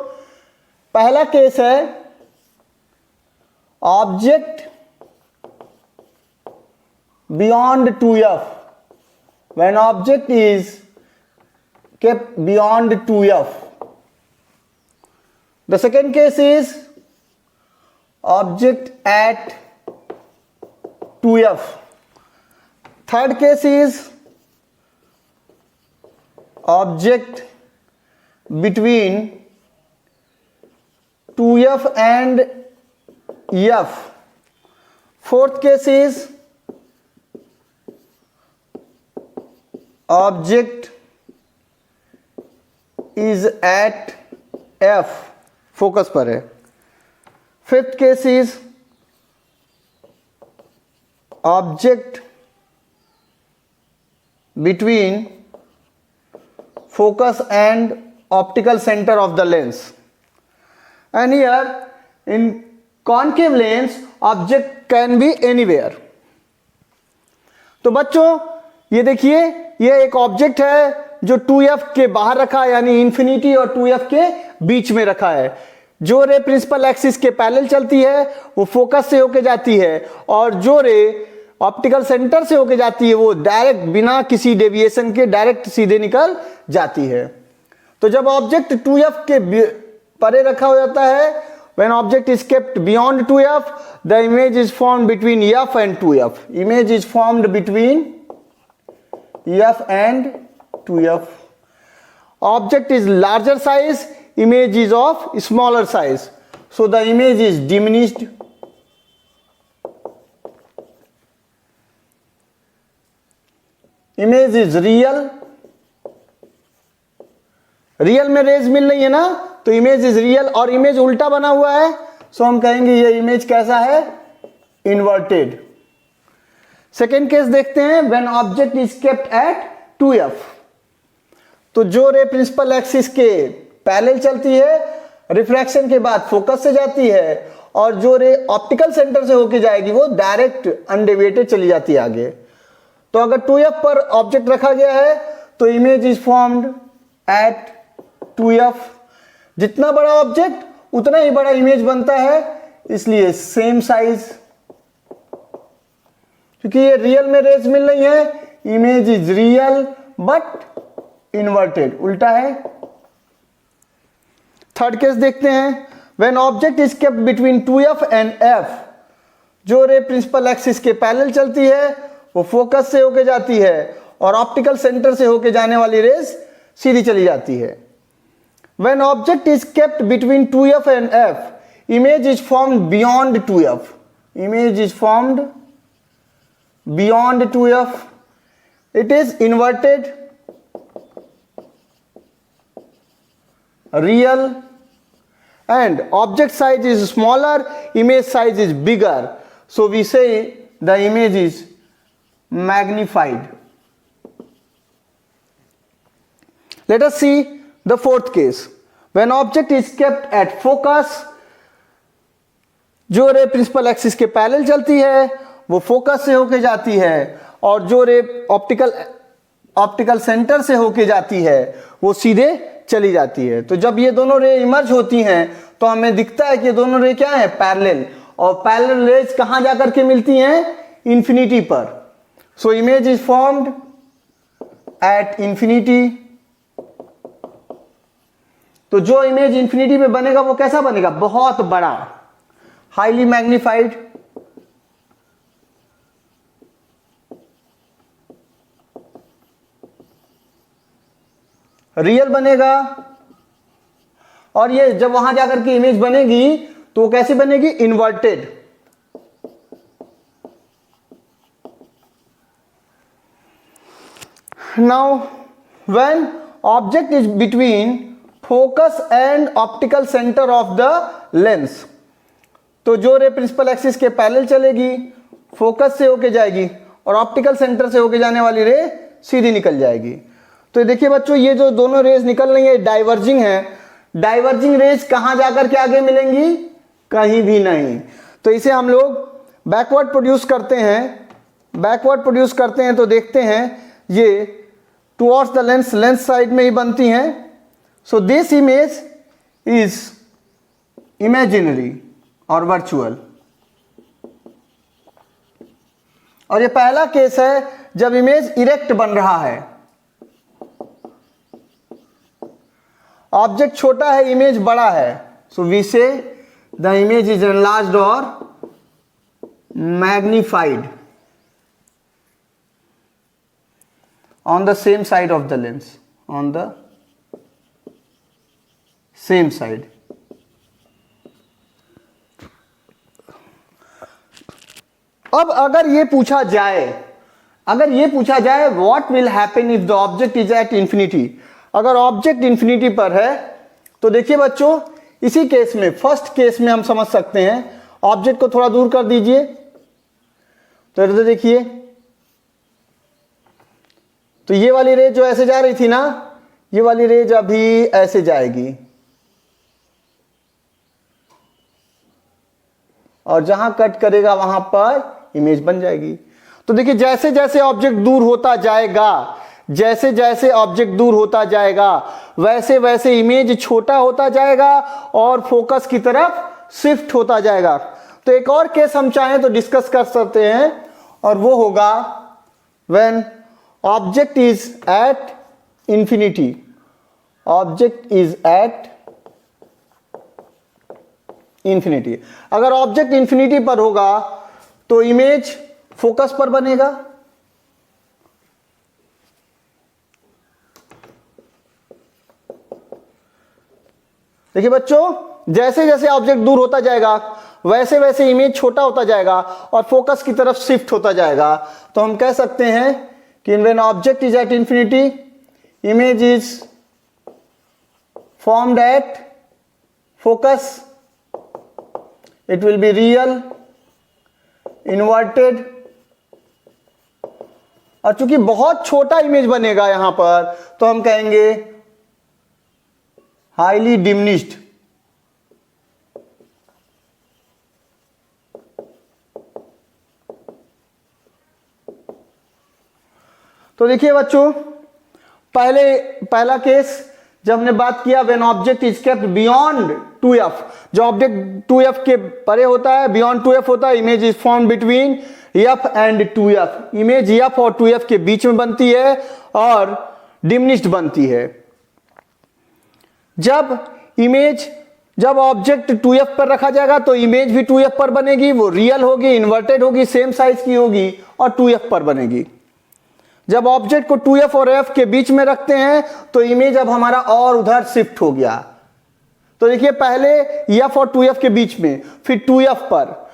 पहला केस है object beyond 2f. When object is kept beyond 2f. The second case is object at 2f. Third case is object between 2f and f. Fourth case is object is at f. Focus पर है. Fifth case is object between focus and optical centre of the lens. And here in concave lens object can be anywhere. तो बच्चों ये देखिए ये एक object है जो 2f के बाहर रखा है यानी इंफिनिटी और 2f के बीच में रखा है. जो रे प्रिंसिपल एक्सिस के पैरेलल चलती है वो फोकस से होके जाती है और जो रे ऑप्टिकल सेंटर से होके जाती है वो डायरेक्ट बिना किसी डेविएशन के डायरेक्ट सीधे निकल जाती है. तो जब ऑब्जेक्ट 2f के परे रखा हो जाता है when object is kept beyond 2f the image is formed between f and 2f. Image is formed between f and 2f. Object is larger size, image is of smaller size. So the image is diminished. Image is real. Real में raise मिल रही है ना तो image is real. और image उल्टा बना हुआ है सो हम कहेंगे ये इमेज कैसा है इन्वर्टेड. सेकेंड केस देखते हैं when object is kept at 2f. तो जो रे प्रिंसिपल एक्सिस के पैरेलल चलती है रिफ्रैक्शन के बाद फोकस से जाती है और जो रे ऑप्टिकल सेंटर से होके जाएगी वो डायरेक्ट अनडेविएटेड चली जाती है आगे. तो अगर 2f पर ऑब्जेक्ट रखा गया है तो image is formed at 2f. जितना बड़ा ऑब्जेक्ट उतना ही बड़ा इमेज बनता है इसलिए सेम साइज. क्योंकि ये रियल में रेज मिल रही है image is real but inverted उल्टा है. थर्ड केस देखते हैं when object is kept between 2f and f. जो रे प्रिंसिपल एक्सिस के पैरेलल चलती है वो फोकस से होके जाती है और ऑप्टिकल सेंटर से होके जाने वाली रेज सीधी चली जाती है. When object is kept between 2f and f image is formed beyond 2f. Image is formed beyond 2f. It is inverted, real, and object size is smaller, image size is bigger. So we say the image is magnified. Let us see the fourth case. When object is kept at focus, जो रे principal axis के parallel चलती है वो focus से होके जाती है, और जो रे ऑप्टिकल सेंटर से होके जाती है वो सीधे चली जाती है। तो जब ये दोनों रे इमर्ज होती हैं तो हमें दिखता है कि दोनों रे क्या है, पैरेलल, और पैरेलल रेज कहां जाकर के मिलती हैं, इंफिनिटी पर। So image is formed at infinity. तो जो इमेज इंफिनिटी पे बनेगा वो कैसा बनेगा, बहुत बड़ा, हाईली मैग्निफाइड। रियल बनेगा। और ये जब वहां जाकर के इमेज बनेगी तो वो कैसे बनेगी, inverted. Now when object is between focus and optical centre of the lens, तो जो रे प्रिंसिपल एक्सिस के पैरेलल चलेगी, फोकस से होके जाएगी, और ऑप्टिकल सेंटर से होके जाने वाली रे सीधी निकल जाएगी। तो देखिए बच्चों, ये जो दोनों रेज निकल रही है डाइवर्जिंग है। डाइवर्जिंग रेज कहां जाकर के आगे मिलेंगी, कहीं भी नहीं। तो इसे हम लोग बैकवर्ड प्रोड्यूस करते हैं। बैकवर्ड प्रोड्यूस करते हैं तो देखते हैं ये टुवर्ड्स द लेंस साइड में ही बनती हैं। So this image is imaginary और वर्चुअल। और ये पहला केस है जब इमेज इरेक्ट बन रहा है, ऑब्जेक्ट छोटा है, इमेज बड़ा है। सो वी से द इमेज इज एनलार्ज्ड और magnified on the same side of the lens, on the same side. अब अगर ये पूछा जाए what will happen if the object is at infinity, अगर ऑब्जेक्ट इंफिनिटी पर है तो देखिए बच्चों, इसी केस में, फर्स्ट केस में हम समझ सकते हैं। ऑब्जेक्ट को थोड़ा दूर कर दीजिए, तो इधर देखिए, तो ये वाली रेज जो ऐसे जा रही थी ना, ये वाली रेज अभी ऐसे जाएगी, और जहां कट करेगा वहां पर इमेज बन जाएगी। तो देखिए, जैसे जैसे ऑब्जेक्ट दूर होता जाएगा, जैसे जैसे ऑब्जेक्ट दूर होता जाएगा, वैसे वैसे इमेज छोटा होता जाएगा और फोकस की तरफ शिफ्ट होता जाएगा। तो एक और केस हम चाहें तो डिस्कस कर सकते हैं, और वो होगा when object is at infinity. Object is at infinity. अगर ऑब्जेक्ट इंफिनिटी पर होगा तो इमेज फोकस पर बनेगा, देखिए बच्चों, जैसे जैसे ऑब्जेक्ट दूर होता जाएगा वैसे वैसे इमेज छोटा होता जाएगा और फोकस की तरफ शिफ्ट होता जाएगा। तो हम कह सकते हैं कि when object is at infinity, image is formed at focus, it will be real, inverted, और चूंकि बहुत छोटा इमेज बनेगा यहां पर, तो हम कहेंगे हाईली डिमिनिश्ड। तो देखिए बच्चों, पहला केस जब हमने बात किया when object is kept beyond 2f, जो ऑब्जेक्ट 2f के परे होता है, बियॉन्ड 2f होता है, image is form between f and 2f। Image f और 2f के बीच में बनती है और डिमिनिश्ड बनती है। जब ऑब्जेक्ट 2f पर रखा जाएगा तो इमेज भी 2f पर बनेगी, वो रियल होगी, इन्वर्टेड होगी, सेम साइज की होगी और 2f पर बनेगी। जब ऑब्जेक्ट को 2f और f के बीच में रखते हैं तो इमेज अब हमारा और उधर शिफ्ट हो गया। तो देखिए, पहले f और 2f के बीच में, फिर 2f पर,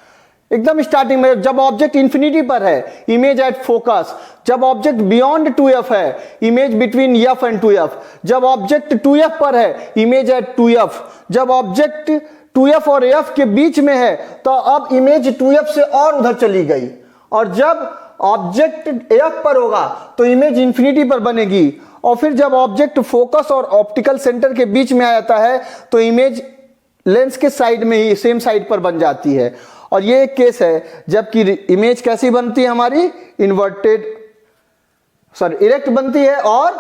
एकदम स्टार्टिंग में जब ऑब्जेक्ट इंफिनिटी पर है, इमेज एट फोकस। जब ऑब्जेक्ट बियॉन्ड 2f है, image between f and 2f। जब ऑब्जेक्ट 2f पर है, इमेज एट 2f। जब ऑब्जेक्ट 2f और f के बीच में है तो अब इमेज 2f से और उधर चली गई, और जब ऑब्जेक्ट f पर होगा तो इमेज इंफिनिटी पर बनेगी, और फिर जब ऑब्जेक्ट फोकस और ऑप्टिकल सेंटर के बीच में आ जाता है तो इमेज लेंस के साइड में ही, सेम साइड पर बन जाती है। और ये एक केस है जबकि इमेज कैसी बनती है हमारी, इरेक्ट बनती है और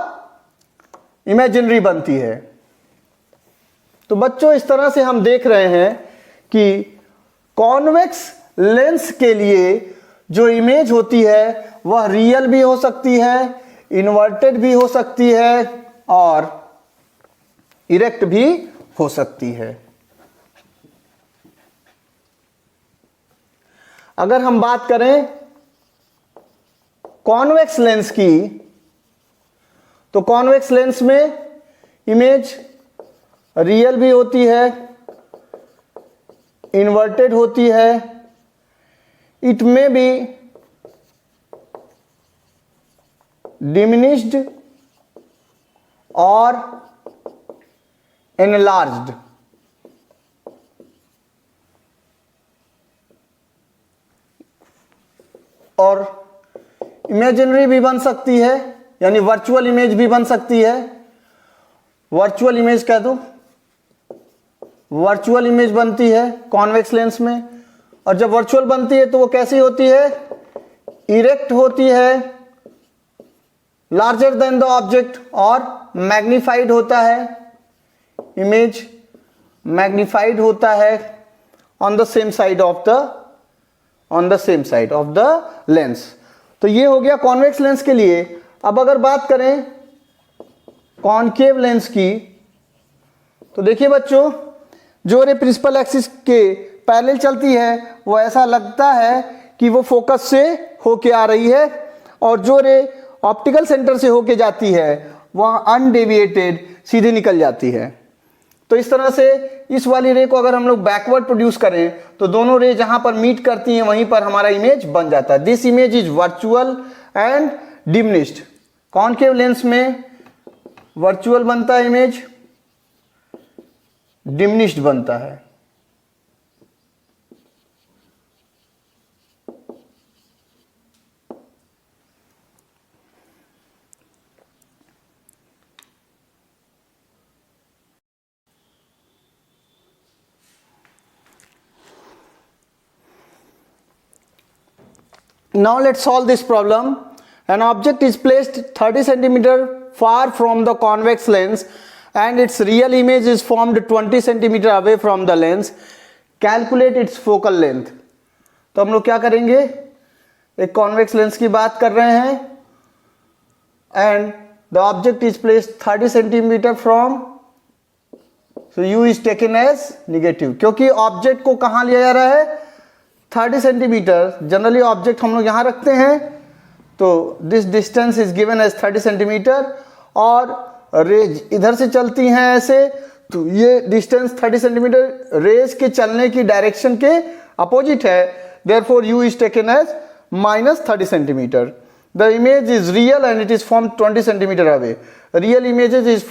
इमेजिनरी बनती है। तो बच्चों इस तरह से हम देख रहे हैं कि कॉन्वेक्स लेंस के लिए जो इमेज होती है वह रियल भी हो सकती है, इन्वर्टेड भी हो सकती है और इरेक्ट भी हो सकती है। अगर हम बात करें कॉन्वेक्स लेंस की, तो कॉन्वेक्स लेंस में इमेज रियल भी होती है, इन्वर्टेड होती है, इट मे बी डिमिनिश्ड और एनलार्ज्ड। और इमेजिनरी भी बन सकती है, यानी वर्चुअल इमेज भी बन सकती है। वर्चुअल इमेज कह दो, वर्चुअल इमेज बनती है कॉन्वेक्स लेंस में। और जब वर्चुअल बनती है तो वो कैसी होती है, इरेक्ट होती है, लार्जर देन द ऑब्जेक्ट और मैग्नीफाइड होता है, इमेज मैग्नीफाइड होता है on the same side of the lens. तो ये हो गया कॉन्वेक्स लेंस के लिए। अब अगर बात करें कॉनकेव लेंस की, तो देखिए बच्चों, जो रे प्रिंसिपल एक्सिस के पैरेलल चलती है वो ऐसा लगता है कि वो फोकस से होके आ रही है, और जो रे ऑप्टिकल सेंटर से होके जाती है वह अनडेविएटेड सीधे निकल जाती है। तो इस तरह से इस वाली रे को अगर हम लोग बैकवर्ड प्रोड्यूस करें तो दोनों रे जहां पर मीट करती हैं वहीं पर हमारा इमेज बन जाता है। This image is virtual and diminished. Concave lens में वर्चुअल बनता है इमेज, डिमिनिश्ड बनता है। Now let's solve this problem. An object is placed 30 cm far from the convex lens and its real image is formed 20 cm away from the lens. Calculate its focal length. तो हम लोग क्या करेंगे, एक convex lens की बात कर रहे हैं and the object is placed 30 cm from, so u is taken as negative, क्योंकि ऑब्जेक्ट को कहाँ लिया जा रहा है, 30 सेंटीमीटर। जनरली ऑब्जेक्ट हम लोग यहाँ रखते हैं, तो this distance is given as 30 centimetre, और रेज इधर से चलती हैं ऐसे, तो ये डिस्टेंस 30 सेंटीमीटर रेज के चलने की डायरेक्शन के अपोजिट है, therefore U is taken as -30 centimetre. The image is real and it is form 20 centimetre away. Real images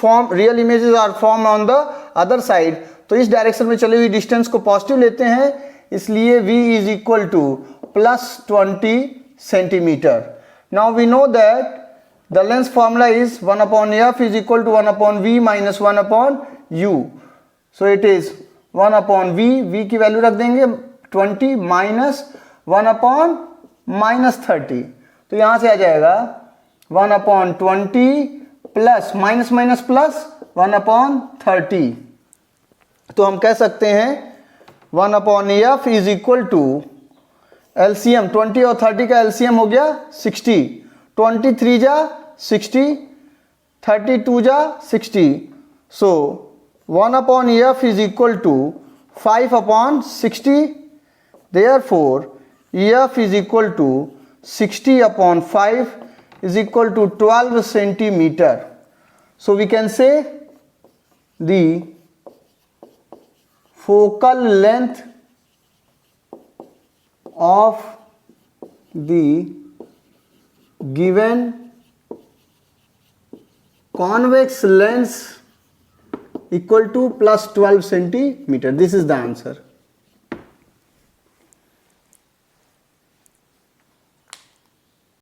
are form on the other side. तो इस डायरेक्शन में चली हुई डिस्टेंस को पॉजिटिव लेते हैं, इसलिए v is equal to +20 centimeter. Now we know that the lens formula is 1/f is equal to 1/v minus 1/u. So it is 1/v, v की वैल्यू रख देंगे 20 minus 1/-30. तो यहां से आ जाएगा 1/20 प्लस माइनस माइनस प्लस 1/30. तो हम कह सकते हैं 1/f is equal to LCM 20 और 30 का एलसीएम हो गया 60, 23 जा 60, 32 जा 60. So 1/f is equal to 5/60. Therefore f is equal to 60/5 is equal to 12 centimeter. So we can say the focal length of the given convex lens equal to +12 centimeter. This is the answer.